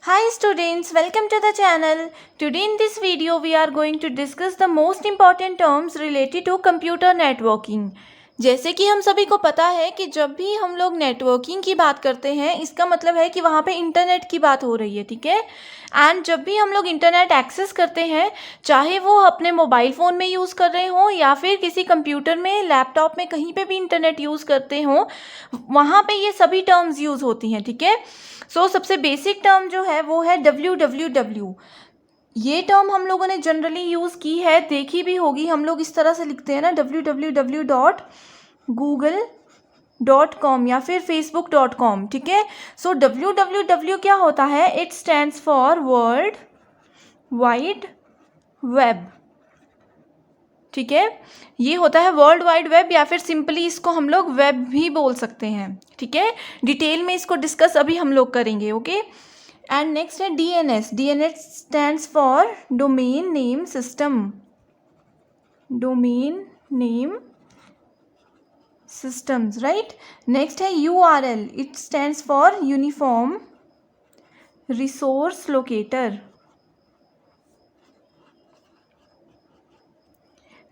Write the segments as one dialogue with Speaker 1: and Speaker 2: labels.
Speaker 1: Hi students, welcome to the channel. Today in this video we are going to discuss the most important terms related to computer networking. जैसे कि हम सभी को पता है कि जब भी हम लोग नेटवर्किंग की बात करते हैं इसका मतलब है कि वहाँ पे इंटरनेट की बात हो रही है, ठीक है। एंड जब भी हम लोग इंटरनेट एक्सेस करते हैं, चाहे वो अपने मोबाइल फ़ोन में यूज़ कर रहे हों या फिर किसी कंप्यूटर में, लैपटॉप में, कहीं पे भी इंटरनेट यूज़ करते हों, वहाँ पे ये सभी टर्म्स यूज़ होती हैं, ठीक है। सबसे बेसिक टर्म जो है वो है www। ये टर्म हम लोगों ने जनरली यूज़ की है, देखी भी होगी। हम लोग इस तरह से लिखते हैं ना, www.google.com या फिर facebook.com, ठीक है। www क्या होता है? It stands for world wide web, ठीक है। ये होता है वर्ल्ड वाइड वेब या फिर सिंपली इसको हम लोग वेब भी बोल सकते हैं, ठीक है। डिटेल में इसको डिस्कस अभी हम लोग करेंगे, ओके। एंड नेक्स्ट है DNS। DNS stands for domain name system, domain name systems, right. Next है URL। It stands for uniform resource locator.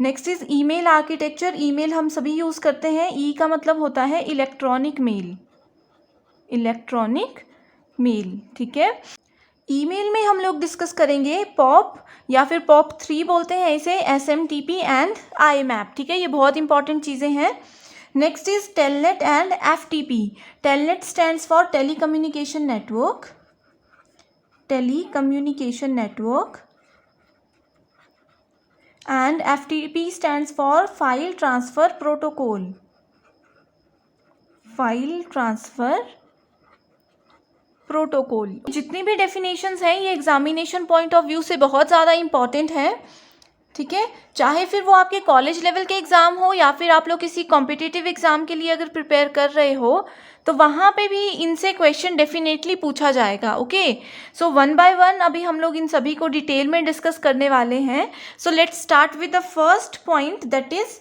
Speaker 1: Next is email architecture. Email हम सभी यूज़ करते हैं। ई का मतलब होता है इलेक्ट्रॉनिक मेल, इलेक्ट्रॉनिक मेल, ठीक है। ईमेल में हम लोग डिस्कस करेंगे पॉप या फिर POP3 बोलते हैं इसे, SMTP एंड IMAP, ठीक है। ये बहुत इंपॉर्टेंट चीज़ें हैं। Next is telnet and FTP। Telnet stands for telecommunication network, telecommunication network, and FTP stands for file transfer protocol, file transfer protocol। जितनी भी डेफिनेशंस हैं ये एग्जामिनेशन पॉइंट ऑफ व्यू से बहुत ज़्यादा इंपॉर्टेंट है, ठीक है। चाहे फिर वो आपके कॉलेज लेवल के एग्ज़ाम हो या फिर आप लोग किसी कॉम्पिटिटिव एग्ज़ाम के लिए अगर प्रिपेयर कर रहे हो तो वहाँ पे भी इनसे क्वेश्चन डेफिनेटली पूछा जाएगा, ओके। वन बाय वन अभी हम लोग इन सभी को डिटेल में डिस्कस करने वाले हैं। Let's start with the first point, that is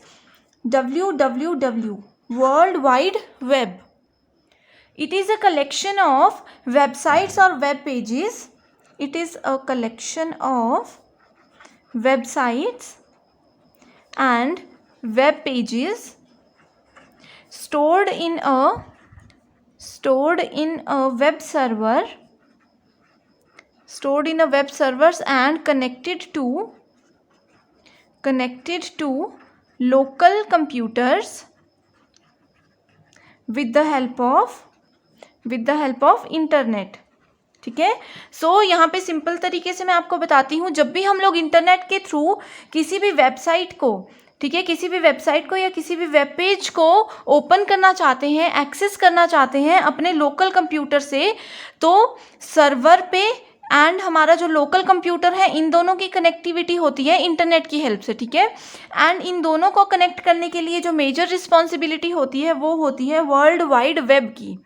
Speaker 1: www, world wide web. It is a collection of websites or web pages. It is a collection of websites and web pages stored in a web server, stored in a web servers and connected to local computers with the help of internet, ठीक है। यहाँ पे simple तरीके से मैं आपको बताती हूँ, जब भी हम लोग इंटरनेट के थ्रू किसी भी वेबसाइट को, ठीक है, किसी भी वेबसाइट को या किसी भी वेब पेज को ओपन करना चाहते हैं, एक्सेस करना चाहते हैं अपने लोकल कंप्यूटर से, तो सर्वर पे एंड हमारा जो लोकल कंप्यूटर है, इन दोनों की कनेक्टिविटी होती है इंटरनेट की हेल्प से, ठीक है। एंड इन दोनों को कनेक्ट करने के लिए जो मेजर रिस्पॉन्सिबिलिटी होती है वो होती है वर्ल्ड वाइड वेब की,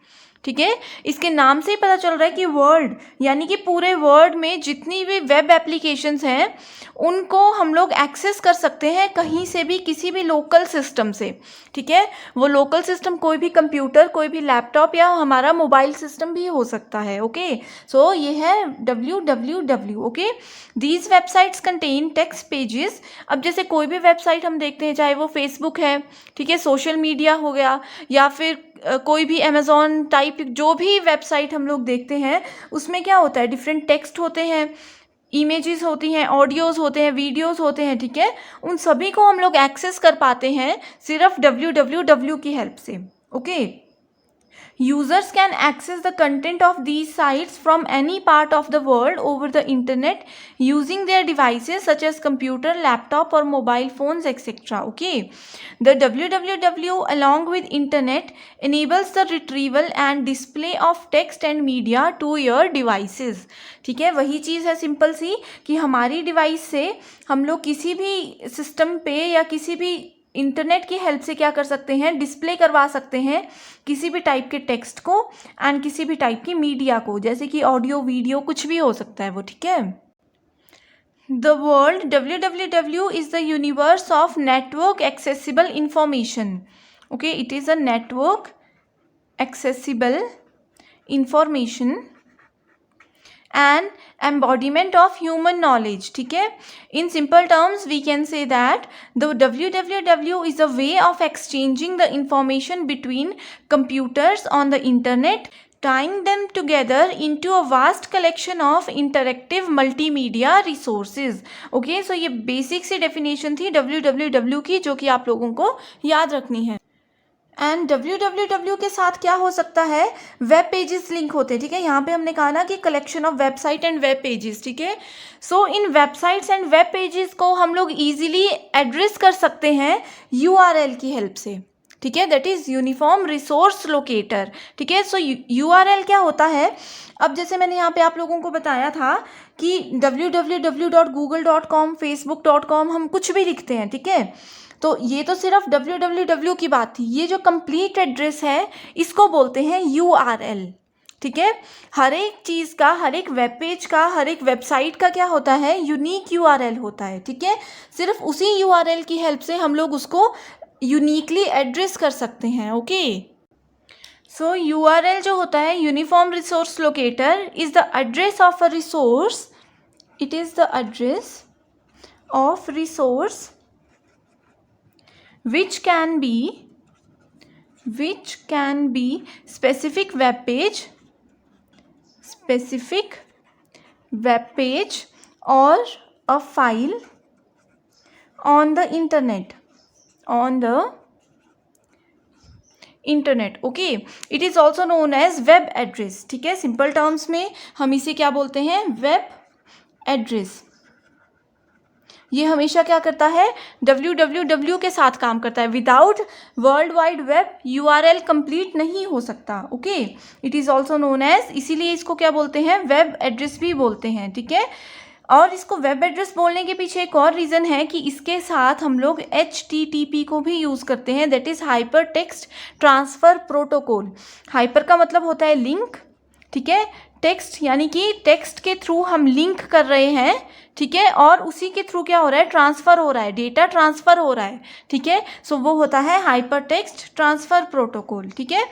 Speaker 1: ठीक है। इसके नाम से ही पता चल रहा है कि वर्ल्ड यानी कि पूरे वर्ल्ड में जितनी भी वेब एप्लीकेशंस हैं उनको हम लोग एक्सेस कर सकते हैं कहीं से भी, किसी भी लोकल सिस्टम से, ठीक है। वो लोकल सिस्टम कोई भी कंप्यूटर, कोई भी लैपटॉप या हमारा मोबाइल सिस्टम भी हो सकता है, ओके। ये है www, okay. These websites contain text pages. अब जैसे कोई भी वेबसाइट हम देखते हैं, चाहे वो फेसबुक है, ठीक है, सोशल मीडिया हो गया, या फिर कोई भी अमेज़ॉन टाइप जो भी वेबसाइट हम लोग देखते हैं, उसमें क्या होता है, डिफरेंट टेक्स्ट होते हैं, इमेजेस होती हैं, ऑडियोज़ होते हैं, वीडियोज़ होते हैं, ठीक है। उन सभी को हम लोग एक्सेस कर पाते हैं सिर्फ www की हेल्प से, okay. Users can access the content of these sites from any part of the world over the internet using their devices such as computer, laptop or mobile phones, etc. Okay. The www along with internet enables the retrieval and display of text and media to your devices. ठीक है, वही चीज़ है simple सी कि हमारी device से हम लोग किसी भी सिस्टम पे या किसी भी इंटरनेट की हेल्प से क्या कर सकते हैं, डिस्प्ले करवा सकते हैं किसी भी टाइप के टेक्स्ट को एंड किसी भी टाइप की मीडिया को, जैसे कि ऑडियो, वीडियो, कुछ भी हो सकता है वो, ठीक है। The world www is the universe of network accessible information, okay. It is a network accessible information an embodiment of human knowledge, ठीक है. In simple terms we can say that the www is a way of exchanging the information between computers on the internet, tying them together into a vast collection of interactive multimedia resources. Okay, so ये basic सी definition थी www की, जो कि आप लोगों को याद रखनी है. एंड www के साथ क्या हो सकता है, वेब पेजेस लिंक होते हैं, ठीक है. यहाँ पे हमने कहा ना कि collection of website and web pages, ठीक है. सो इन वेबसाइट्स एंड वेब पेजेस को हम लोग इजीली एड्रेस कर सकते हैं URL की हेल्प से, ठीक है. That is uniform resource locator, ठीक है. सो URL क्या होता है, अब जैसे मैंने यहाँ पे आप लोगों को बताया था कि www.google.com, facebook.com हम कुछ भी लिखते हैं, ठीक है. तो ये तो सिर्फ www की बात थी. ये जो कंप्लीट एड्रेस है इसको बोलते हैं URL, ठीक है. हर एक चीज़ का, हर एक वेब पेज का, हर एक वेबसाइट का क्या होता है, यूनिक URL होता है, ठीक है. सिर्फ उसी URL की हेल्प से हम लोग उसको यूनिकली एड्रेस कर सकते हैं. ओके, सो URL जो होता है, uniform resource locator, is the address of a resource. It is the address of resource which can be specific web page or a file on the internet. Okay, it is also known as web address, ठीक है. Simple terms में हम इसे क्या बोलते हैं, web address. ये हमेशा क्या करता है, www के साथ काम करता है. Without world wide web URL complete नहीं हो सकता. Okay, it is also known as, इसीलिए इसको क्या बोलते हैं, वेब एड्रेस भी बोलते हैं, ठीक है. और इसको वेब एड्रेस बोलने के पीछे एक और रीज़न है कि इसके साथ हम लोग HTTP को भी यूज़ करते हैं, that is hyper text transfer protocol. Hyper का मतलब होता है लिंक, ठीक है. टेक्स्ट यानी कि टेक्स्ट के थ्रू हम लिंक कर रहे हैं, ठीक है, और उसी के थ्रू क्या हो रहा है, ट्रांसफ़र हो रहा है, डेटा ट्रांसफ़र हो रहा है, ठीक है. सो वो होता है हाइपर टेक्स्ट ट्रांसफ़र प्रोटोकॉल, ठीक है.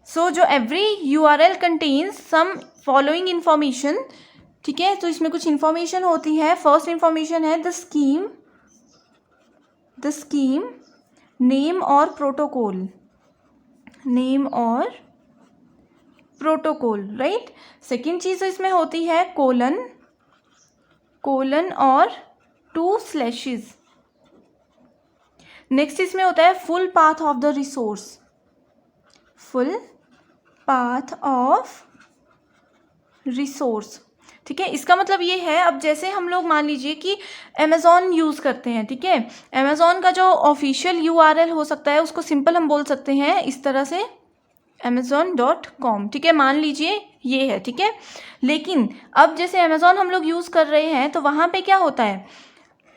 Speaker 1: सो जो every URL contains some following information, ठीक है. तो इसमें कुछ इन्फॉर्मेशन होती है. फर्स्ट इन्फॉर्मेशन है द स्कीम, नेम और प्रोटोकॉल, राइट. सेकेंड चीज़ इसमें होती है कोलन और 2 स्लैशेस. नेक्स्ट इसमें होता है full path of the resource, ठीक है. इसका मतलब ये है, अब जैसे हम लोग मान लीजिए कि अमेज़ॉन यूज़ करते हैं, ठीक है. अमेज़ॉन का जो ऑफिशियल URL हो सकता है उसको सिंपल हम बोल सकते हैं इस तरह से, amazon.com, ठीक है. मान लीजिए ये है, ठीक है. लेकिन अब जैसे अमेज़ॉन हम लोग यूज़ कर रहे हैं तो वहाँ पे क्या होता है,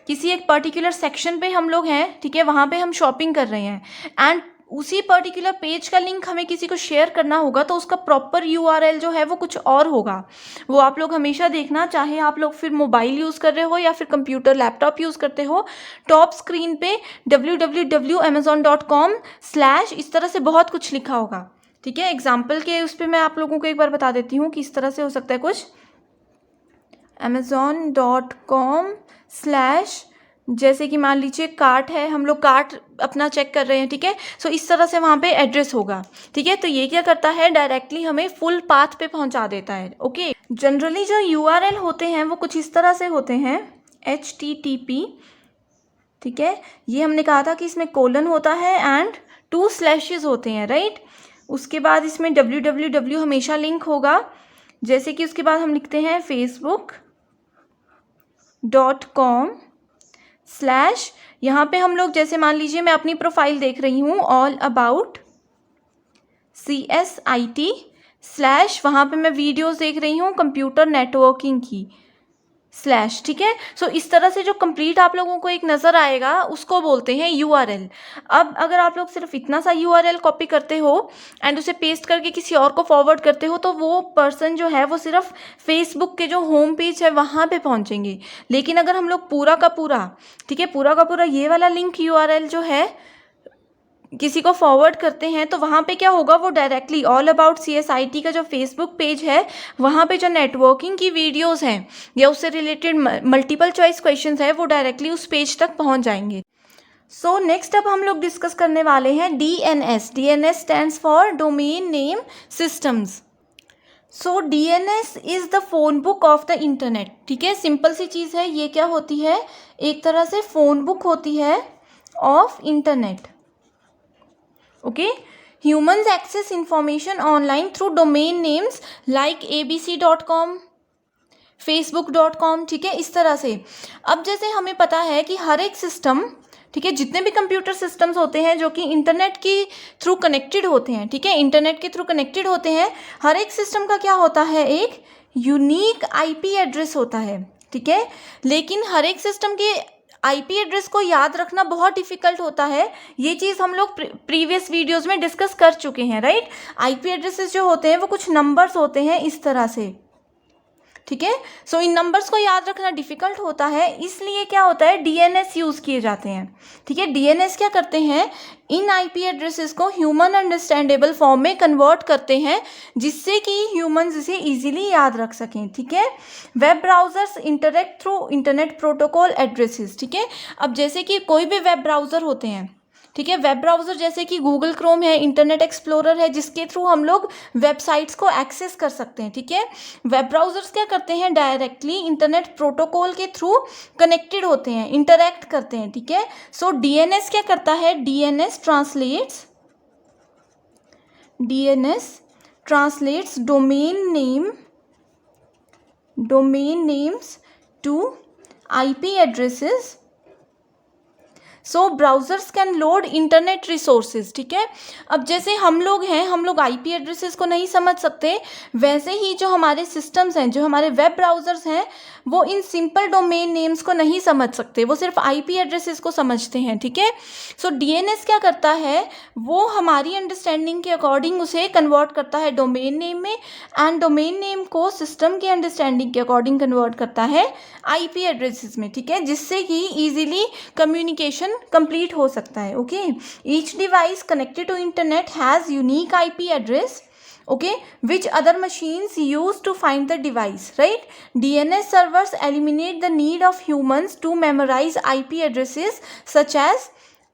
Speaker 1: किसी एक पर्टिकुलर सेक्शन पे हम लोग हैं, ठीक है, वहाँ पे हम शॉपिंग कर रहे हैं एंड उसी पर्टिकुलर पेज का लिंक हमें किसी को शेयर करना होगा तो उसका प्रॉपर URL जो है वो कुछ और होगा. वो आप लोग हमेशा देखना, चाहे आप लोग फिर मोबाइल यूज़ कर रहे हो या फिर कंप्यूटर लैपटॉप यूज़ करते हो, टॉप स्क्रीन पे www.amazon.com/ इस तरह से बहुत कुछ लिखा होगा, ठीक है. एग्जाम्पल के उस पर मैं आप लोगों को एक बार बता देती हूँ कि इस तरह से हो सकता है कुछ, amazon.com/ जैसे कि मान लीजिए कार्ट है, हम लोग कार्ट अपना चेक कर रहे हैं, ठीक है. सो इस तरह से वहाँ पे एड्रेस होगा, ठीक है. तो ये क्या करता है, डायरेक्टली हमें फुल पाथ पे पहुँचा देता है. ओके, जनरली जो URL होते हैं वो कुछ इस तरह से होते हैं, HTTP, ठीक है. ये हमने कहा था कि इसमें कोलन होता है एंड 2 स्लैशेस होते हैं, राइट. उसके बाद इसमें www हमेशा लिंक होगा, जैसे कि उसके बाद हम लिखते हैं facebook.com/ यहाँ पे हम लोग जैसे मान लीजिए मैं अपनी प्रोफाइल देख रही हूँ, ऑल अबाउट CSIT/ वहाँ पे मैं वीडियोस देख रही हूँ कंप्यूटर नेटवर्किंग की / ठीक है. सो इस तरह से जो कंप्लीट आप लोगों को एक नज़र आएगा उसको बोलते हैं URL. अब अगर आप लोग सिर्फ इतना सा URL कॉपी करते हो एंड उसे पेस्ट करके किसी और को फॉरवर्ड करते हो तो वो पर्सन जो है वो सिर्फ फेसबुक के जो होम पेज है वहाँ पे पहुँचेंगे. लेकिन अगर हम लोग पूरा का पूरा, ठीक है, पूरा का पूरा ये वाला लिंक URL जो है किसी को फॉरवर्ड करते हैं तो वहाँ पे क्या होगा, वो डायरेक्टली ऑल अबाउट CSIT का जो फेसबुक पेज है वहाँ पे जो नेटवर्किंग की वीडियोस हैं या उससे रिलेटेड मल्टीपल चॉइस क्वेश्चंस है वो डायरेक्टली उस पेज तक पहुँच जाएंगे। सो नेक्स्ट अब हम लोग डिस्कस करने वाले हैं DNS। DNS stands for domain name systems. So DNS is the phone book of the internet. ठीक है, सिंपल सी चीज़ है, ये क्या होती है, एक तरह से फ़ोन बुक होती है of internet. Okay, humans access information online through domain names like abc.com, facebook.com। ठीक है, इस तरह से। अब जैसे हमें पता है कि हर एक सिस्टम, ठीक है, जितने भी कंप्यूटर सिस्टम्स होते हैं जो कि इंटरनेट की थ्रू कनेक्टेड होते हैं, ठीक है, इंटरनेट के थ्रू कनेक्टेड होते हैं, हर एक सिस्टम का क्या होता है, एक यूनिक IP एड्रेस होता है। ठीक है, लेकिन हर एक सिस्टम के IP एड्रेस को याद रखना बहुत डिफिकल्ट होता है। ये चीज़ हम लोग प्रीवियस वीडियोस में डिस्कस कर चुके हैं, राइट। IP एड्रेसेस जो होते हैं वो कुछ नंबर्स होते हैं इस तरह से। ठीक है, सो इन नंबर्स को याद रखना डिफिकल्ट होता है, इसलिए क्या होता है, DNS यूज़ किए जाते हैं। ठीक है, DNS क्या करते हैं, इन IP एड्रेसेस को ह्यूमन अंडरस्टैंडेबल फॉर्म में कन्वर्ट करते हैं जिससे कि ह्यूमंस इसे इजीली याद रख सकें। ठीक है, web browsers interact through internet protocol addresses. ठीक है, अब जैसे कि कोई भी वेब ब्राउज़र होते हैं, ठीक है, वेब ब्राउज़र जैसे कि गूगल क्रोम है, इंटरनेट एक्सप्लोरर है, जिसके थ्रू हम लोग वेबसाइट्स को एक्सेस कर सकते हैं। ठीक है, वेब ब्राउज़र्स क्या करते हैं, डायरेक्टली इंटरनेट प्रोटोकॉल के थ्रू कनेक्टेड होते हैं, इंटरैक्ट करते हैं। ठीक है, सो DNS क्या करता है, DNS translates domain names to IP addresses. So browsers can load internet resources. ठीक है, अब जैसे हम लोग हैं, हम लोग IP एड्रेसेस को नहीं समझ सकते, वैसे ही जो हमारे सिस्टम्स हैं, जो हमारे वेब ब्राउज़र्स हैं, वो इन सिंपल डोमेन नेम्स को नहीं समझ सकते, वो सिर्फ IP एड्रेसेस को समझते हैं। ठीक है, सो DNS क्या करता है, वो हमारी अंडरस्टैंडिंग के अकॉर्डिंग उसे कन्वर्ट करता है डोमेन नेम में, एंड डोमेन नेम को सिस्टम की अंडरस्टैंडिंग के अकॉर्डिंग कन्वर्ट करता है IP एड्रेसेस में। ठीक है, जिससे कि ईजिली कम्युनिकेशन कंप्लीट हो सकता है। Okay, each device connected to internet has unique IP address, okay, which other machines use to find the device, right? DNS servers eliminate the need of humans to memorize IP addresses such as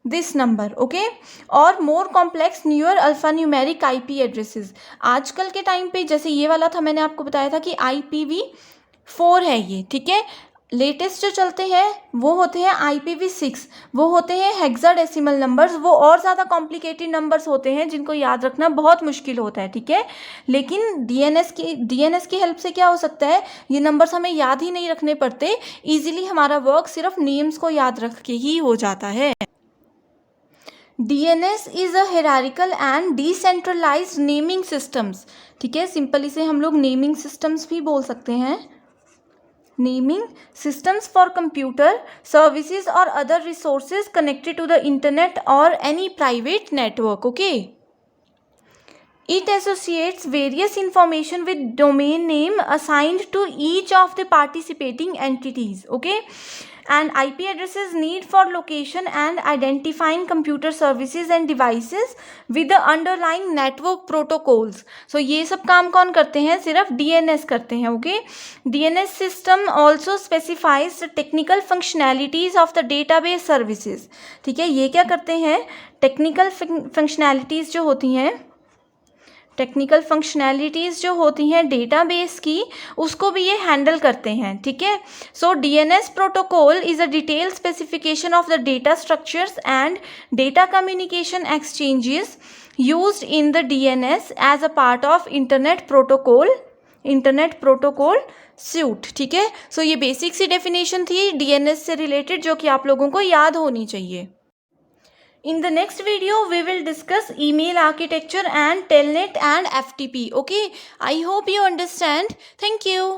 Speaker 1: this number, okay, और more complex newer alphanumeric IP addresses। आजकल के time पे जैसे ये वाला था, मैंने आपको बताया था कि IPv4 है ये। ठीक है, लेटेस्ट जो चलते हैं वो होते हैं IPv6, वो होते हैं हेक्साडेसिमल नंबर्स, वो और ज़्यादा कॉम्प्लिकेटेड नंबर्स होते हैं जिनको याद रखना बहुत मुश्किल होता है। ठीक है, लेकिन DNS की हेल्प से क्या हो सकता है, ये नंबर्स हमें याद ही नहीं रखने पड़ते, ईजिली हमारा वर्क सिर्फ नेम्स को याद रख के ही हो जाता है। DNS is a hierarchical and decentralised naming systems. ठीक है, सिंपल इसे हम लोग नेमिंग सिस्टम्स भी बोल सकते हैं, naming systems for computer services or other resources connected to the internet or any private network. Okay, it associates various information with domain name assigned to each of the participating entities. Okay, and IP addresses need for location and identifying computer services and devices with the underlying network protocols. So ये सब काम कौन करते हैं, सिर्फ DNS करते हैं। Okay, DNS system also specifies the technical functionalities of the database services। ठीक है, ये क्या करते हैं, टेक्निकल फंक्शनैलिटीज़ जो होती हैं, टेक्निकल फंक्शनैलिटीज़ जो होती हैं डेटाबेस की, उसको भी ये हैंडल करते हैं। ठीक है, so DNS protocol is a detail specification of the data structures and data communication exchanges used in the DNS as a part of internet protocol suite. ठीक है, सो ये बेसिक सी डेफिनेशन थी DNS से रिलेटेड जो कि आप लोगों को याद होनी चाहिए। In the next video, we will discuss email architecture and telnet and FTP. Okay, I hope you understand. Thank you.